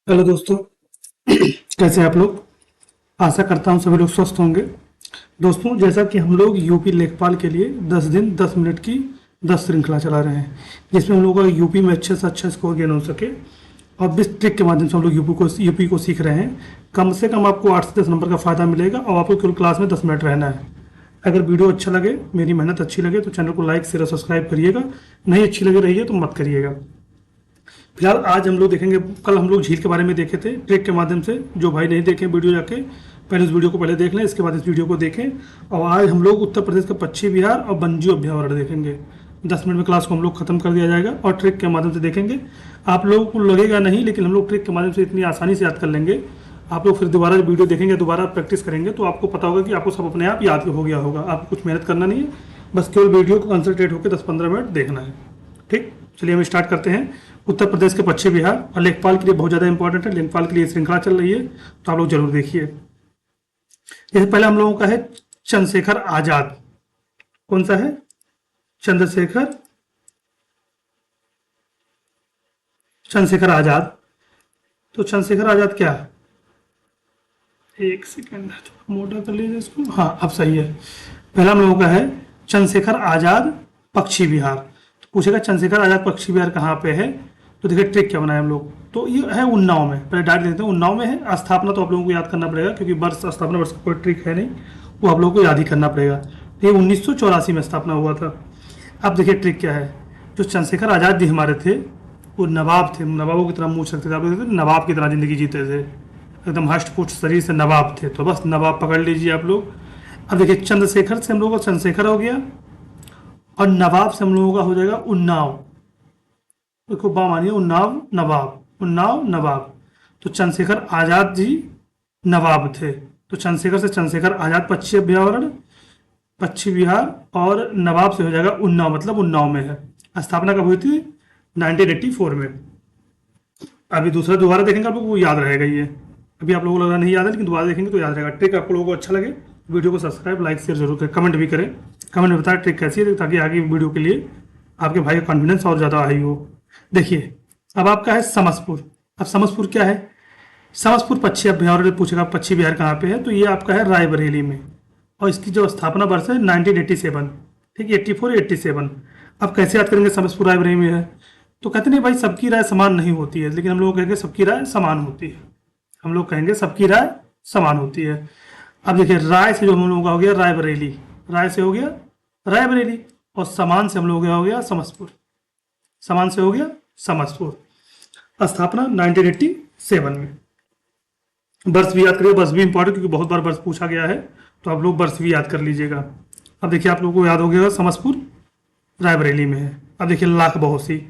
Hello दोस्तों। कैसे हैं आप लोग। आशा करता हूं सभी लोग स्वस्थ होंगे। दोस्तों, जैसा कि हम लोग यूपी लेखपाल के लिए 10 दिन 10 मिनट की 10 श्रृंखला चला रहे हैं, जिसमें हम लोगों का यूपी में अच्छे से अच्छा स्कोर गेन हो सके, और बिस ट्रिक के माध्यम से हम लोग यूपी को सीख रहे हैं। कम से कम आपको 8 से 10 नंबर का फ़ायदा मिलेगा, और आपको केवल क्लास में 10 मिनट रहना है। अगर वीडियो अच्छा लगे, मेरी मेहनत अच्छी लगे, तो चैनल को लाइक शेयर और सब्सक्राइब करिएगा। नहीं अच्छी लगे रही है तो मत करिएगा। फिलहाल आज हम लोग देखेंगे, कल हम लोग झील के बारे में देखे थे ट्रिक के माध्यम से। जो भाई नहीं देखे वीडियो, जाके पहले उस वीडियो को पहले देख लें, इसके बाद इस वीडियो को देखें। और आज हम लोग उत्तर प्रदेश का पश्चिमी बिहार और वन्यजीव अभ्यारण्य देखेंगे। 10 मिनट में क्लास को हम लोग खत्म कर दिया जाएगा और ट्रिक के माध्यम से देखेंगे। आप लोगों को लगेगा नहीं, लेकिन हम लोग ट्रिक के माध्यम से इतनी आसानी से याद कर लेंगे। आप लोग फिर दोबारा वीडियो देखेंगे, दोबारा प्रैक्टिस करेंगे, तो आपको पता होगा कि आपको सब अपने आप याद हो गया होगा। आपको कुछ मेहनत करना नहीं है, बस केवल वीडियो को कंसंट्रेट होकर 10-15 मिनट देखना है। ठीक, चलिए हम स्टार्ट करते हैं। उत्तर प्रदेश के पश्चिम बिहार और लेखपाल के लिए बहुत ज़्यादा इंपॉर्टेंट है। लेखपाल के लिए श्रृंखला चल रही है, तो आप लोग जरूर देखिए। जैसे पहले हम लोगों का है चंद्रशेखर आजाद। कौन सा है? चंद्रशेखर चंद्रशेखर आजाद। तो चंद्रशेखर आजाद क्या है? एक सेकेंड, थोड़ा मोटा कर लीजिए इसको। हाँ, अब सही है। पहला हम लोगों का है चंद्रशेखर आजाद पक्षी विहार। तो पूछेगा चंद्रशेखर आजाद पक्षी विहार कहाँ पे है। तो देखिए ट्रिक क्या बनाए हम लोग। तो ये है उन्नाव में। पहले डायरेक्ट लेते हैं, उन्नाव में है। स्थापना तो आप लोगों को याद करना पड़ेगा, क्योंकि वर्ष स्थापना वर्ष का कोई ट्रिक है नहीं, वो आप लोगों को याद ही करना पड़ेगा। तो ये 1984 में स्थापना हुआ था। अब देखिए ट्रिक क्या है। जो चंद्रशेखर आजाद जी हमारे थे, वो नवाब थे। नवाबों की तरह मूछ रखते थे। आप लोग देखते थे, नवाब की तरह जिंदगी जीते थे, एकदम हष्ट पुष्ट शरीर से नवाब थे। तो बस नवाब पकड़ लीजिए आप लोग। अब देखिए चंद्रशेखर से हम लोगों का चंद्रशेखर हो गया, और नवाब से हम लोगों का हो जाएगा उन्नाव। देखो बा मानिए, उन्नाव नवाब, उन्नाव नवाब। तो चंद्रशेखर आजाद जी नवाब थे। तो चंद्रशेखर से चंद्रशेखर आजाद पश्चिम अभ्यारण्य, पश्चिम बिहार, और नवाब से हो जाएगा उन्नाव, मतलब उन्नाव में है। स्थापना कब हुई थी? 1984 में। अभी दूसरा दोबारा देखेंगे आप लोग को याद रहेगा ये। अभी आप लोगों को लग रहा नहीं याद है, लेकिन दोबारा देखेंगे तो याद रहेगा। ट्रिक आप लोगों को अच्छा लगे, वीडियो को सब्सक्राइब लाइक शेयर जरूर करें, कमेंट भी करें। कमेंट में बताएं ट्रिक कैसी है, ताकि आगे वीडियो के लिए आपके भाई का कॉन्फिडेंस और ज़्यादा हाई हो। देखिए, अब आपका है समसपुर। अब समसपुर क्या है? समसपुर पश्चिम अभ्यारण्य पूछेगा पश्चिम बिहार कहाँ पे है, तो ये आपका है रायबरेली में। और इसकी जो स्थापना वर्ष है 1987। ठीक है, 84-87। अब कैसे याद करेंगे समसपुर रायबरेली में है? तो कहते नहीं भाई, सबकी राय समान नहीं होती है, लेकिन हम लोग कहेंगे सबकी राय समान होती है। हम लोग कहेंगे सबकी राय समान होती है। अब देखिए, राय से जो हम लोगों का हो गया रायबरेली, राय से हो गया रायबरेली, और समान से हम लोगों का हो गया समसपुर, समान से हो गया समसपुर। स्थापना 1987 में। वर्ष भी याद करिए, वर्ष भी इंपॉर्टेंट, क्योंकि बहुत बार वर्ष पूछा गया है, तो आप लोग वर्ष भी याद कर लीजिएगा। अब देखिए, आप लोगों को याद हो गया समसपुर रायबरेली में है। अब देखिए लाख बहोसी।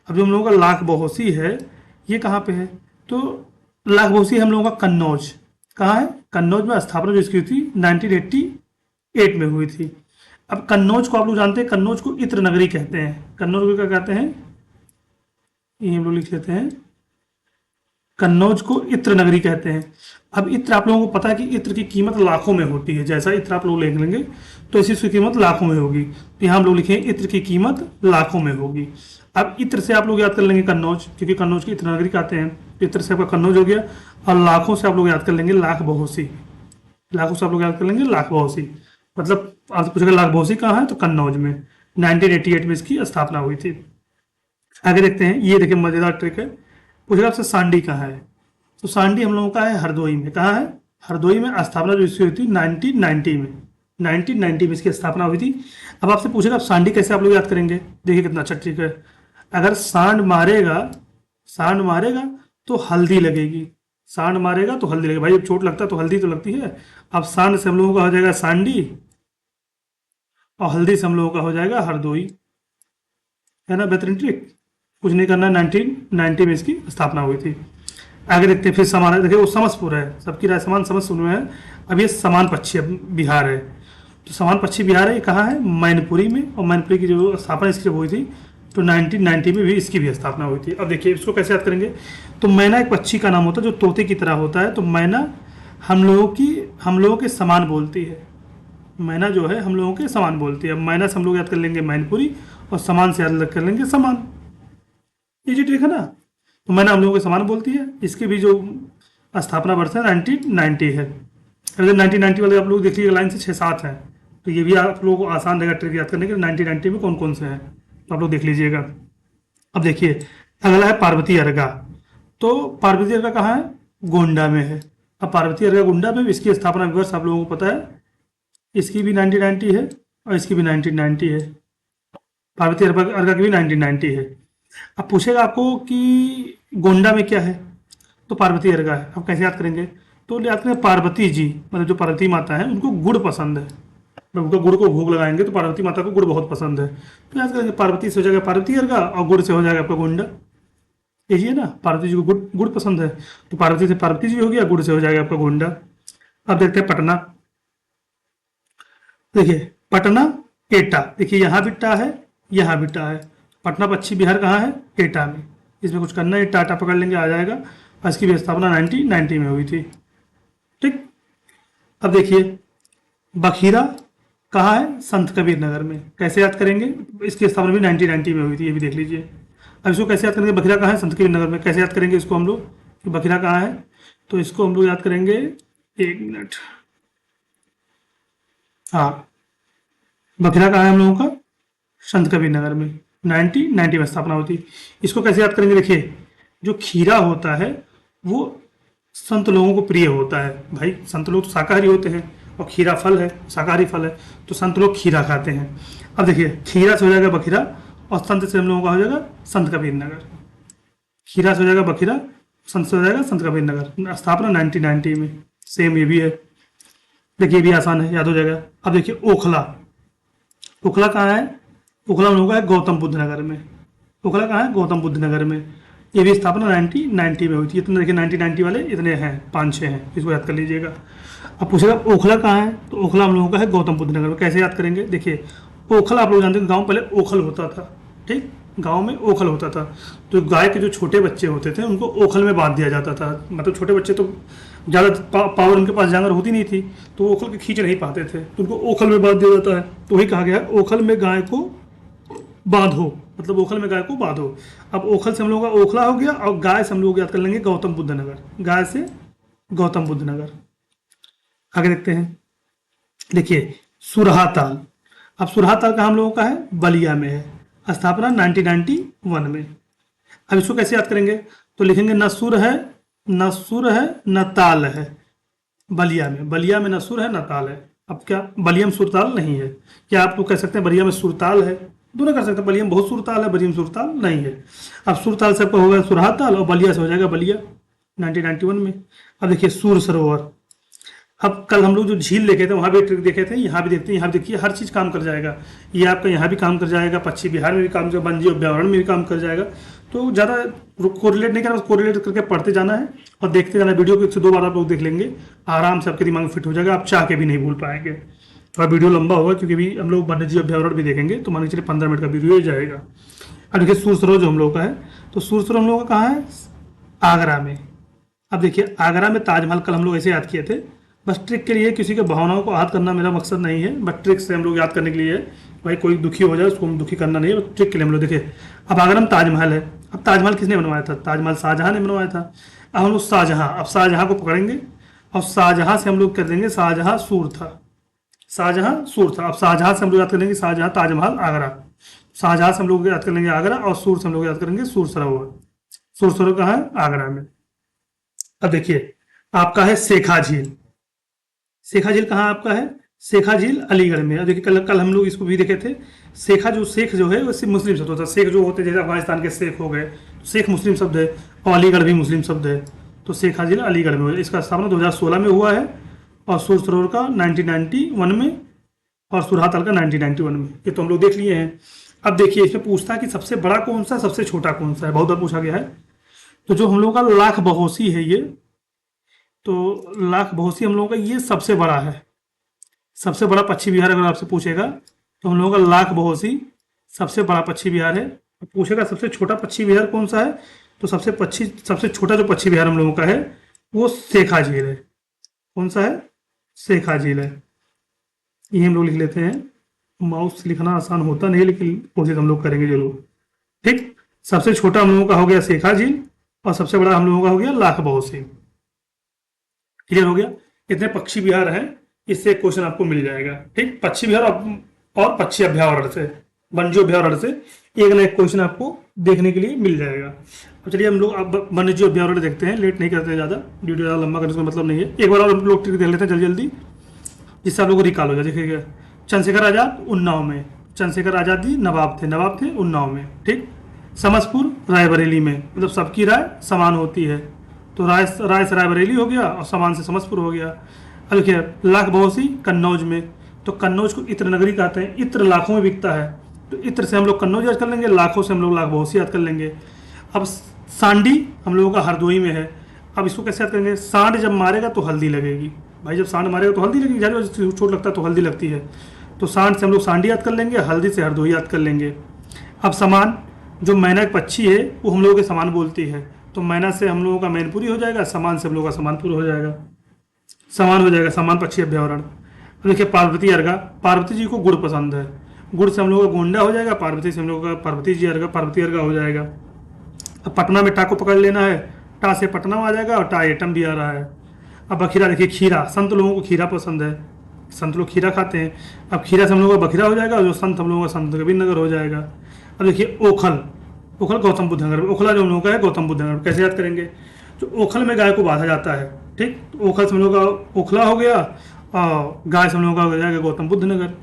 अब जो हम लोगों का लाख बहोसी है, ये कहाँ पे है? तो लाख बहोसी हम लोगों का कन्नौज। कहाँ है? कन्नौज में। स्थापना जो इसकी हुई थी 1988 में हुई थी। अब कन्नौज को आप लोग जानते हैं, कन्नौज को इत्र नगरी कहते हैं। कन्नौज को क्या कहते हैं? ये हम लोग लिख लेते हैं, कन्नौज को इत्र नगरी कहते हैं। अब इत्र आप लोगों को पता है कि इत्र की कीमत लाखों में होती है। जैसा इत्र आप लोग लिख लेंगे, तो इसी की कीमत लाखों में होगी। तो यहाँ हम लोग लिखेंगे इत्र की कीमत लाखों में होगी। अब इत्र से आप लोग याद कर लेंगे कन्नौज, क्योंकि कन्नौज की इत्र नगरी कहते हैं। इत्र से आपका कन्नौज हो गया, और लाखों से आप लोग याद कर लेंगे लाख बहोसी। लाखों से आप लोग याद कर लेंगे लाख बहोसी। मतलब आपसे पूछेगा लाख बहोसी कहाँ है, तो कन्नौज में। 1988 में इसकी स्थापना हुई थी। आगे देखते हैं, ये देखिए मजेदार ट्रिक है। पूछेगा आपसे सांडी कहाँ है, तो सांडी हम लोगों का है हरदोई में। कहाँ है? हरदोई में। स्थापना जो इसकी हुई थी 1990 में। 1990 में इसकी स्थापना हुई थी। अब आपसे पूछेगा आप सांडी कैसे आप लोग याद करेंगे। देखिए कितना अच्छा ट्रिक है। अगर सांड मारेगा, सांड मारेगा तो हल्दी लगेगी। सांड मारेगा तो हल्दी लगेगी। भाई जब चोट लगता है तो हल्दी तो लगती है। अब सांड से हम लोगों का हो जाएगा सांडी, और हल्दी से हम लोगों का हो जाएगा हरदोई। है ना बेहतरीन ट्रिक। कुछ नहीं करना है। 1990 में इसकी स्थापना हुई थी। आगे देखते हैं, फिर समान। देखिए वो समसपुर है, सबकी राय समान समसपुर में है। अब ये समान पश्चिम बिहार है। तो समान पश्चिम बिहार है, ये कहाँ है? मैनपुरी में। और मैनपुरी की जो स्थापना इसकी जब हुई थी, तो 1990 में भी इसकी भी स्थापना हुई थी। अब देखिए इसको कैसे याद करेंगे। तो मैना एक पक्षी का नाम होता है जो तोते की तरह होता है। तो मैना हम लोगों के समान बोलती है। मैना जो है हम लोगों के समान बोलती है। अब मैना से हम लोग याद कर लेंगे मैनपुरी, और समान से याद कर लेंगे समान। ये जी ट्रिक है ना। तो मैंने हम लोगों के समान बोलती है। इसकी भी जो स्थापना वर्ष है 1990 है। अगर 1990 वाले आप लोग देख लीजिए लाइन से 6-7 हैं, तो ये भी आप लोगों को आसान रहेगा ट्रिक याद करने के 1990 में कौन कौन से हैं, तो आप लोग देख लीजिएगा। अब देखिए अगला है पार्वती अर्गा। तो पार्वती अर्गा कहाँ है? गोंडा में है। अब पार्वती अर्गा गोंडा में, इसकी स्थापना वर्ष आप लोगों को पता है, इसकी भी 1990 है और इसकी भी 1990 है। पार्वती अर्गा की भी 1990 है। अब पूछेगा आपको कि गोंडा में क्या है, तो पार्वती अर्गा है। अब कैसे याद करेंगे? तो याद करें पार्वती जी, मतलब जो पार्वती माता है उनको गुड़ पसंद है, जब उनको गुड़ को भोग लगाएंगे तो पार्वती माता को गुड़ बहुत पसंद है, तो याद करेंगे पार्वती से हो जाएगा पार्वती अर्गा और गुड़ से हो जाएगा आपका गोंडा। यही है ना, पार्वती जी को गुड़ गुड़ पसंद है, तो पार्वती से पार्वती जी हो गया, गुड़ से हो जाएगा आपका गोंडा। अब देखते हैं पटना। देखिए पटना एटा, देखिए यहाँ भी टा है, यहाँ भी टा है। पटना पश्चिम बिहार कहाँ है? एटा में। इसमें कुछ करना है, टाटा पकड़ लेंगे आ जाएगा। और इसकी भी स्थापना 1990 में हुई थी। ठीक। अब देखिए बखीरा कहाँ है? संत कबीर नगर में। कैसे याद करेंगे? इसकी स्थापना भी 1990 में हुई थी, ये भी देख लीजिए। अब इसको कैसे याद करेंगे? बखीरा कहाँ है? संत कबीर नगर में। कैसे याद करेंगे इसको हम लोग कि बखीरा कहाँ है? तो इसको हम लोग याद करेंगे, 1 मिनट। हाँ, बखीरा कहाँ है हम लोगों का? संत कबीर नगर में 1990 में स्थापना होती। इसको कैसे याद करेंगे? देखिए जो खीरा होता है वो संत लोगों को प्रिय होता है। भाई संत लोग तो शाकाहारी होते हैं और खीरा फल है, शाकाहारी फल है, तो संत लोग खीरा खाते हैं। अब देखिए खीरा से हो जाएगा बखीरा और संत से हम लोगों का हो जाएगा संत कबीर नगर। खीरा से हो जाएगा बखीरा, संत से हो जाएगा संत कबीर नगर। स्थापना 1990 में। सेम ये भी है। देखिए ये भी आसान है, याद हो जाएगा। अब देखिए ओखला। ओखला कहाँ है? ओखला हम लोगों का है गौतम बुद्ध नगर में। ओखला कहाँ है? गौतम बुद्ध नगर में। ये भी स्थापना 1990 में हुई थी। इतने देखिए 1990 वाले इतने हैं, 5-6 हैं, इसको याद कर लीजिएगा। अब पूछेगा ओखला कहाँ है? तो ओखला हम लोगों का है गौतम बुद्ध नगर में। कैसे याद करेंगे? देखिए ओखला आप लोग जानते हैं गाँव पहले ओखल होता था। ठीक, गाँव में ओखल होता था, तो गाय के जो छोटे बच्चे होते थे उनको ओखल में बांध दिया जाता था। मतलब छोटे बच्चे तो ज़्यादा पावर उनके पास जानवर होती नहीं थी, तो वो ओखल के खींच नहीं पाते थे, तो उनको ओखल में बांध दिया जाता है। तो वही कहा गया ओखल में गाय को बांधो, मतलब ओखल में गाय को बांधो। अब ओखल से हम लोगों का ओखला हो गया और गाय से हम लोग याद कर लेंगे गौतम बुद्ध नगर। गाय से गौतम बुद्ध नगर। आगे देखते हैं। देखिए सुरहा ताल। अब सुरहा ताल का हम लोगों का है? बलिया में है। स्थापना 1991 में। अब इसको कैसे याद करेंगे? तो लिखेंगे न सुर है, न सुर है, न ताल है। बलिया में, बलिया में न सुर है न ताल है। अब क्या बलिया में सुरताल नहीं है? क्या आप लोग कह सकते हैं बलिया में सुरताल है? दोनों कर सकते हैं, बलिया में बहुत सुरताल है, बलिया में सुरताल नहीं है। अब सुरताल से आपका होगा सुरहा ताल और बलिया से हो जाएगा बलिया 1991 में। अब देखिए सूर सरोवर। अब कल हम लोग जो झील देखे थे वहाँ भी ट्रिक देखे थे, यहाँ भी देखते हैं। यहाँ देखिए हर चीज़ काम कर जाएगा। ये आपका यहाँ भी काम कर जाएगा, पश्चिम बिहार में भी काम कर, वन जीव अभ्यारण्य में भी काम कर जाएगा। तो ज़्यादा कोरिलेट नहीं करना, कोरिलेट करके पढ़ते जाना है और देखते जाना। वीडियो को 1 से 2 बार आप लोग देख लेंगे, आराम से आपके दिमाग में फिट हो जाएगा, आप चाह के भी नहीं भूल पाएंगे। थोड़ा वीडियो लंबा होगा क्योंकि भी हम लोग वन्य जीव अभ्यारण्य भी देखेंगे, तो मान के चलिए 15 मिनट का वीडियो ही जाएगा। अब देखिए सूर सरोवर जो हम लोग का है, तो सूर सरोवर हम लोग का कहाँ है? आगरा में। अब देखिए आगरा में ताजमहल कल हम लोग ऐसे याद किए थे, बस ट्रिक के लिए। किसी के भावनाओं को याद करना मेरा मकसद नहीं है, बट ट्रिक से हम लोग याद करने के लिए है। भाई कोई दुखी हो जाए उसको हम दुखी करना नहीं है, ट्रिक के लिए हम लोग। देखिए अब आगरा में ताजमहल है। अब ताजमहल किसने बनवाया था? ताजमहल शाहजहां ने बनवाया था। अब हम लोग शाहजहां, अब शाहजहां को पकड़ेंगे और शाहजहां से हम लोग कर देंगे शाहजहां सूर था। शाहजहां सूर था। अब शाहजहां से हम लोग याद करेंगे शाहजहां ताजमहल आगरा। शाहजहां से हम लोग याद कर लेंगे आगरा और सूर से हम लोग याद करेंगे सूर सरोवर। सूर सरोवर कहाँ है? आगरा में। अब देखिए आपका है शेखा झील। शेखा झील कहाँ आपका है? शेखा झील अलीगढ़ में। अब देखिए कल कल हम लोग इसको भी देखे थे। शेखा जो शेख जो है वो सिर्फ मुस्लिम शब्द होता है। शेख जो होते हैं जैसे अफगानिस्तान के शेख हो गए, तो शेख मुस्लिम शब्द है और अलीगढ़ भी मुस्लिम शब्द है, तो शेखा झील अलीगढ़ में। इसका स्थापना 2016 में हुआ है और सूर सरोवर का 1991 में और सुरहाताल का 1991 में। ये तो हम लोग देख लिए हैं। अब देखिए इसमें पूछता है कि सबसे बड़ा कौन सा, सबसे छोटा कौन सा है, बहुत बार पूछा गया है। तो जो हम लोग का लाख बहोसी है ये, तो लाख बहोसी हम लोगों का ये सबसे बड़ा है। सबसे बड़ा पश्चिम बिहार अगर आपसे पूछेगा तो हम लोगों का लाख बहोसी सबसे बड़ा पश्चिम बिहार है। पूछेगा सबसे छोटा पश्चिम बिहार कौन सा है, तो सबसे छोटा जो पश्चिम बिहार हम लोगों का है वो शेखा झील है। कौन सा है? शेखा झील है। ये हम लोग लिख लेते हैं। माउस लिखना आसान होता नहीं, लेकिन कोशिश हम लोग करेंगे जरूर। ठीक, सबसे छोटा हम लोगों का हो गया शेखा झील और सबसे बड़ा हम लोगों का हो गया लाख बहोसी। क्लियर हो गया। इतने पक्षी विहार हैं, इससे एक क्वेश्चन आपको मिल जाएगा। ठीक, पक्षी विहार और पक्षी अभ्यावरण से, वन्यजीव अभ्यावरण से एक ना एक क्वेश्चन आपको देखने के लिए मिल जाएगा। अब चलिए हम लोग अब वन्यजीव अभ्यावरण देखते हैं, लेट नहीं करते हैं ज़्यादा, वीडियो ज़्यादा लंबा करने का मतलब नहीं है। एक बार और हम लोग ट्रिक देख लेते हैं जल्दी जल्दी, जिससे आप लोगों को रिकॉल हो जाए। देखिएगा, चंद्रशेखर आजाद उन्नाव में, चंद्रशेखर आजाद जी नवाब थे उन्नाव में। ठीक, समस्तपुर रायबरेली में, मतलब सबकी राय समान होती है, तो राय से रायबरेली हो गया और समान से समस्तपुर हो गया। अब देखिए, लाख बहोसी कन्नौज में, तो कन्नौज को इत्र नगरी कहते हैं, इत्र लाखों में बिकता है, तो इत्र से हम लोग कन्नौज याद कर लेंगे, लाखों से हम लोग लाख बहोसी याद कर लेंगे। अब सांडी हम लोगों का हरदोई में है। अब इसको कैसे याद करेंगे, सांड जब मारेगा तो हल्दी लगेगी। भाई जब सांड मारेगा तो हल्दी लगेगी, जब चोट लगता है तो हल्दी लगती है, तो सांड से हम लोग सांडी याद कर लेंगे, हल्दी से हरदोई याद कर लेंगे। अब समान, जो मैना एक पक्षी है वो हम लोगों के समान बोलती है, तो मैना से हम लोगों का मैनपुरी हो जाएगा, समान से हम लोगों का समानपुर हो जाएगा, समान हो जाएगा, समान पक्षी अभ्यावरण। अब देखिए पार्वती अर्घा, पार्वती जी को गुड़ पसंद है, गुड़ से हम लोगों का गोंडा हो जाएगा, पार्वती से हम लोगों का पार्वती जी अर्घा, पार्वती अर्घा हो जाएगा। अब पटना में टा को पकड़ लेना है, टा से पटना आ जाएगा और टा एटम भी आ रहा है। अब बखीरा, देखिए खीरा, संत लोगों को खीरा पसंद है, संत लोग खीरा खाते हैं। अब खीरा से हम लोगों का बखीरा हो जाएगा और जो संत हम लोगों का संत कबीर नगर हो जाएगा। अब देखिए ओखल, ओखल गौतम बुद्ध नगर, ओखला जो हम लोगों का है गौतम बुद्ध नगर, कैसे याद करेंगे, तो ओखल में गाय को बांधा जाता है। ठीक, तो ओखल से हम लोग का ओखला हो गया और गाय से हम लोगों का हो जाएगा गौतम बुद्ध नगर।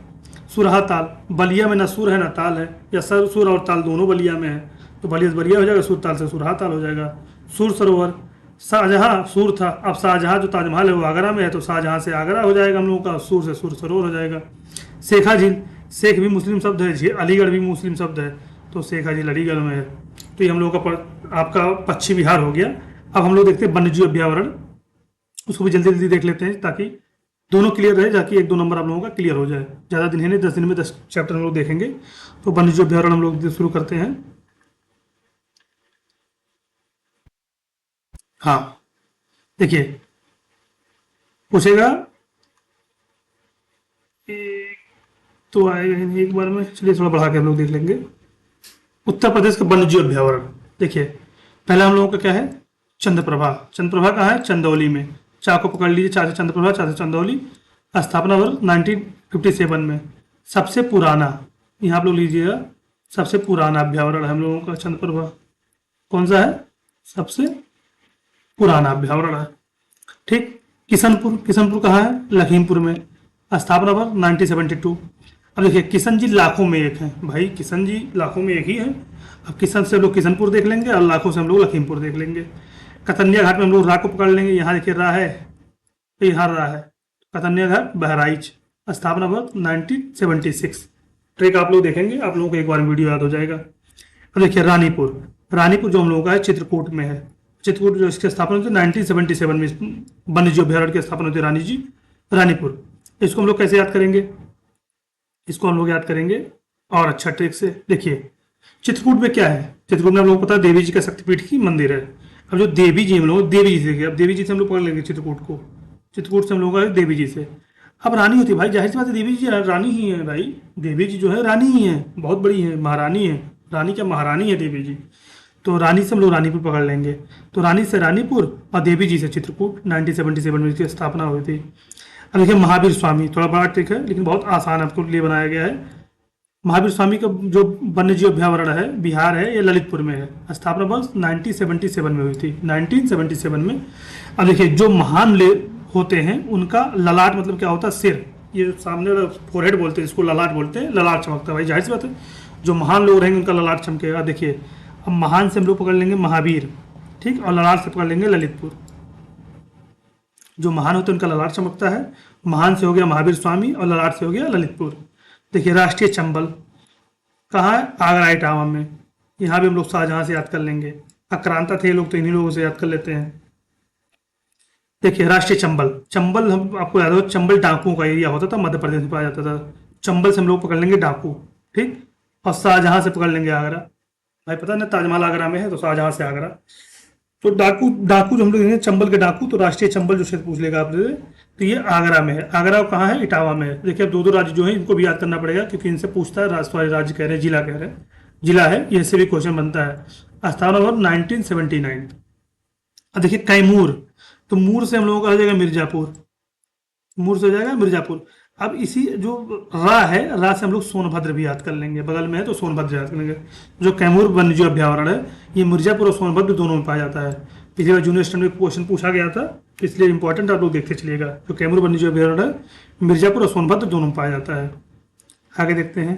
सुरहा ताल, बलिया में ना सुर है ना ताल है, या सुर और ताल दोनों बलिया में है, तो बलिया से बलिया हो जाएगा, सुर ताल से सुरहा ताल हो जाएगा। सुर सरोवर, शाहजहाँ सुर था, अब शाहजहाँ जो ताजमहल है वो आगरा में है, तो शाहजहाँ से आगरा हो जाएगा हम लोगों का, सुर से सुर सरोवर हो जाएगा। शेखा झील, शेख भी मुस्लिम शब्द है, अलीगढ़ भी मुस्लिम शब्द है, तो शेखा झील अलीगढ़ में है। तो ये हम लोगों का आपका पक्षी विहार हो गया। अब हम लोग देखते हैं वन्यजीव अभ्यावरण, उसको भी जल्दी जल्दी देख लेते हैं ताकि दोनों क्लियर रहे, ताकि 1-2 नंबर आप लोगों का क्लियर हो जाए। ज़्यादा दिन है नहीं, 10 दिन में 10 चैप्टर हम लोग देखेंगे। तो वन्यजीव अभ्यावरण हम लोग शुरू करते हैं। हाँ देखिए, पूछेगा एक तो आएगा ही नहीं एक बार में, चलिए थोड़ा बढ़ा के हम लोग देख लेंगे। उत्तर प्रदेश का वन्यजीव अभ्यावरण, देखिए पहला हम लोगों का क्या है, चंद्रप्रभा। चंद्रप्रभा कहाँ है, चंदौली में। चा को पकड़ लीजिए, चा से चंद्रप्रभा, चा से चंदौली। स्थापना वर्ष 1957 में। सबसे पुराना, यहाँ आप लोग लीजिएगा, सबसे पुराना अभ्यावरण है हम लोगों का चंद्रप्रभा। कौन सा है, सबसे पुराना अभ्यावरण है। ठीक, किशनपुर, किशनपुर कहाँ है, लखीमपुर में। स्थापना वर्ष 1972। अब देखिए किशन जी लाखों में एक है, भाई किशन जी लाखों में एक ही है। अब किशन से हम लोग किशनपुर देख लेंगे और लाखों से हम लोग लखीमपुर देख लेंगे। कतनिया घाट में हम लोग रा को पकड़ लेंगे, यहाँ देखिए रा है, तो यहाँ रा है। कतनिया घाट बहराइच, स्थापना वर्ष 1976। ट्रेक आप लोग देखेंगे, आप लोगों को एक बार वीडियो याद हो जाएगा। अब देखिए रानीपुर, रानीपुर जो हम लोगों का है चित्रकूट में है। चित्रकूट जो इसकी स्थापना हुई 1977 में, वन्यजीव अभ्यारण्य की स्थापना होती है रानीपुर। इसको हम लोग कैसे याद करेंगे, इसको हम लोग याद करेंगे और अच्छा ट्रिक से। देखिए चित्रकूट में क्या है, चित्रकूट में हम लोग पता है देवी जी का शक्तिपीठ की मंदिर है। अब जो देवी जी हम लोग देवी जी से, अब देवी जी से हम लोग पकड़ लेंगे चित्रकूट को, चित्रकूट से हम लोग देवी जी से। अब रानी होती है, भाई जाहिर सी बात है देवी जी रानी ही है, भाई देवी जी जो है रानी ही है, बहुत बड़ी है, महारानी है, रानी क्या महारानी है देवी जी। तो रानी से हम लोग रानीपुर पकड़ लेंगे, तो रानी से रानीपुर और देवी जी से चित्रकूट। 1977 में इसकी स्थापना हुई थी। अब देखिए महावीर स्वामी, थोड़ा बड़ा ट्रिक है लेकिन बहुत आसान आपको लिए बनाया गया है। महावीर स्वामी का जो वन्यजीव अभ्यावरण है बिहार है, ये ललितपुर में है। स्थापना वर्ष 1977 में हुई थी, 1977 में। अब देखिए जो महान होते हैं उनका ललाट मतलब क्या होता है, सिर, ये जो सामने वाला फोरहेड बोलते हैं इसको ललाट बोलते हैं, ललाट चमकता है। भाई जाहिर सी बात है जो महान लोग रहेंगे उनका ललाट चमकेगा। देखिए अब महान से हम लोग पकड़ लेंगे महावीर, ठीक, और ललाट से पकड़ लेंगे ललितपुर। जो महान होते हैं उनका ललाट चमकता है, महान से हो गया महावीर स्वामी और ललाट से हो गया ललितपुर। देखिए राष्ट्रीय चंबल कहाँ है, आगरा इटावा में। यहाँ भी हम लोग शाहजहाँ से याद कर लेंगे, आक्रांता थे लोग तो इन्हीं लोगों से याद कर लेते हैं। देखिए राष्ट्रीय चंबल, चंबल हम आपको याद हो, चंबल डाकुओं का एरिया होता था, मध्य प्रदेश में पाया जाता था। चंबल से हम लोग पकड़ लेंगे डाकू, ठीक, और शाहजहाँ से पकड़ लेंगे आगरा। भाई पता ना ताजमहल आगरा में है, तो शाहजहाँ से आगरा। तो डाकू, डाकू जो हम लोग देंगे चंबल के डाकू, तो राष्ट्रीय चंबल जो क्षेत्र पूछ लेगा आपसे, तो ये आगरा में है। आगरा कहाँ है, इटावा में है। देखिए अब 2-2 राज्य जो है इनको भी याद करना पड़ेगा, क्योंकि इनसे पूछता है राज्य कह रहे हैं, जिला कह रहे हैं, जिला है, ये से भी क्वेश्चन बनता है। स्थापना वर्ष 1979। अब देखिए कैमूर, तो मूर से हम लोगों का हो जाएगा मिर्जापुर, मूर से हो जाएगा मिर्जापुर। अब इसी जो रा है, रा से हम लोग सोनभद्र भी याद कर लेंगे, बगल में है तो सोनभद्र याद कर लेंगे। जो कैमूर वन्यजीव अभ्यारण्य है, ये मिर्जापुर और सोनभद्र दोनों में पाया जाता है। पिछली बार जूनियर स्टैंडर्ड में क्वेश्चन पूछा गया था, इसलिए इंपॉर्टेंट आप लोग देखते चलिएगा। जो कैमूर वन्यजीव अभ्यारण्य है, मिर्जापुर और सोनभद्र दोनों में पाया जाता है। आगे देखते हैं,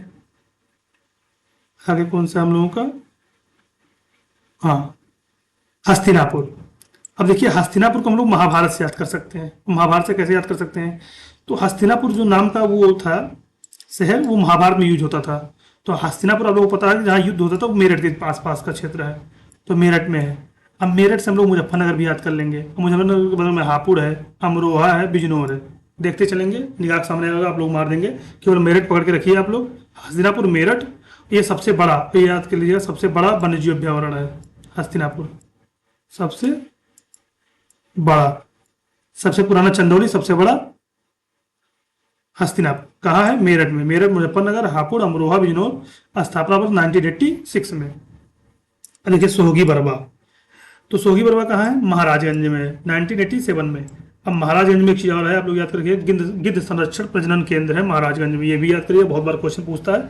आगे कौन सा हम लोगों का, हाँ, हस्तिनापुर। अब देखिए हस्तिनापुर को हम लोग महाभारत से याद कर सकते हैं। महाभारत से कैसे याद कर सकते हैं, तो हस्तिनापुर जो नाम का वो था शहर, वो महाभारत में यूज होता था। तो हस्तिनापुर आप लोगों को पता है कि जहाँ युद्ध होता था वो मेरठ के पास पास का क्षेत्र है, तो मेरठ में है। अब मेरठ से हम लोग मुजफ्फरनगर भी याद कर लेंगे। मुजफ्फरनगर के बगल में हापुड़ है, अमरोहा है, बिजनौर है। देखते चलेंगे, निगाह के सामने आएगा, आप लोग मार देंगे। केवल मेरठ पकड़ के रखिए आप लोग। हस्तिनापुर मेरठ, ये सबसे बड़ा, ये याद कर लीजिएगा, सबसे बड़ा वन्यजीव अभ्यारण्य है हस्तिनापुर, सबसे बड़ा। सबसे पुराना चंदौली, सबसे बड़ा हस्तिनापुर। कहाँ है, मेरठ में। मेरठ, मुजफ्फरनगर, हापुड़, अमरोहा, बिजनौर। स्थापना वर्ष 1986 में। देखिए सोहगी बरवा, तो सोहगी बरवा कहाँ है, महाराजगंज में है, 1987 में। अब महाराजगंज में एक चीज और है, आप लोग याद करिए, गिद्ध संरक्षण प्रजनन केंद्र है महाराजगंज में। ये भी याद करिए, बहुत बार क्वेश्चन पूछता है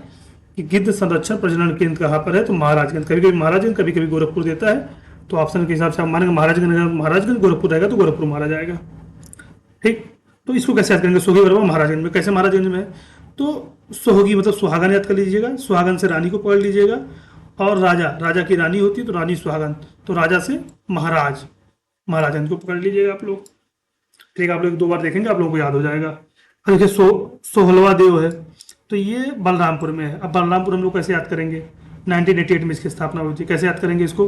कि गिद्ध संरक्षण प्रजनन केंद्र कहाँ पर है, तो महाराजगंज। कभी कभी महाराजगंज, कभी कभी गोरखपुर देता है, तो ऑप्शन के हिसाब से आप मानेंगे महाराजगंज, महाराजगंज गोरखपुर रहेगा तो गोरखपुर मारा जाएगा। ठीक, तो इसको कैसे याद करेंगे, सोहगी बरवा महाराजगंज में। कैसे महाराजगंज में है, तो सोहगी मतलब सुहागन याद कर लीजिएगा, सुहागन से रानी को पकड़ लीजिएगा, और राजा, राजा की रानी होती है तो रानी सुहागन, तो राजा से महाराज, महाराजगंज को पकड़ लीजिएगा आप लोग। ठीक, आप लोग 2 बार देखेंगे, आप लोगों को याद हो जाएगा। अब देखिए सोहलवा देव है, तो ये बलरामपुर में है। अब बलरामपुर हम लोग कैसे याद करेंगे, 1988 में इसकी स्थापना हुई थी। कैसे याद करेंगे इसको,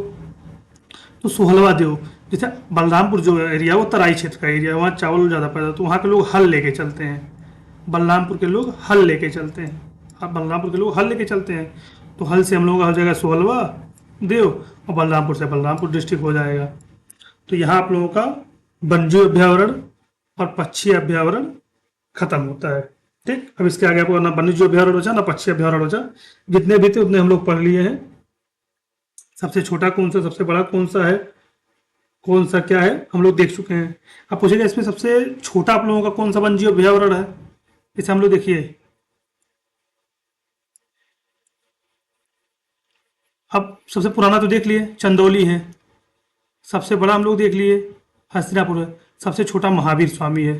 तो सोहलवा देव, जैसे बलरामपुर जो एरिया वो तराई क्षेत्र का एरिया, वहाँ चावल ज़्यादा पैदा होता है, तो वहाँ के लोग हल लेके चलते हैं। बलरामपुर के लोग हल लेके चलते हैं, अब बलरामपुर के लोग हल लेके चलते हैं, तो हल से हम लोगों का हो जाएगा सोहलवा देव, और बलरामपुर से बलरामपुर डिस्ट्रिक्ट हो जाएगा। तो यहाँ आप लोगों का वन्यजीव अभ्यारण्य और पक्षी अभ्यारण्य खत्म होता है। ठीक, अब इसके आगे आपको ना वन्यजीव अभ्यारण्य हो जाए ना पक्षी अभ्यारण्य हो जाए, जितने भी थे उतने हम लोग पढ़ लिए हैं। सबसे छोटा कौन सा, सबसे बड़ा कौन सा है, कौन सा क्या है, हम लोग देख चुके हैं। अब पूछेगा इसमें सबसे छोटा आप लोगों का कौन सा वन्यजीव अभ्यारण्य है, इसे हम लोग देखिए। अब सबसे पुराना तो देख लिए, चंदौली है। सबसे बड़ा हम लोग देख लिए, हस्तिनापुर है। सबसे छोटा महावीर स्वामी है,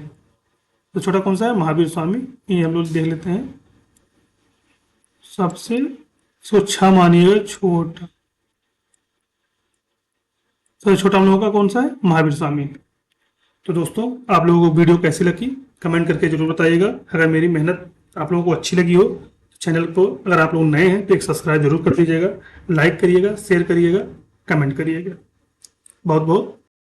तो छोटा कौन सा है, महावीर स्वामी, ये हम लोग देख लेते हैं। सबसे अच्छा मानिएगा छोटा, सबसे छोटा हम लोगों का कौन सा है, महावीर स्वामी। तो दोस्तों, आप लोगों को वीडियो कैसी लगी कमेंट करके जरूर बताइएगा। अगर मेरी मेहनत आप लोगों को अच्छी लगी हो, चैनल को अगर आप लोग नए हैं तो एक सब्सक्राइब जरूर कर दीजिएगा, लाइक करिएगा, शेयर करिएगा, कमेंट करिएगा। बहुत बहुत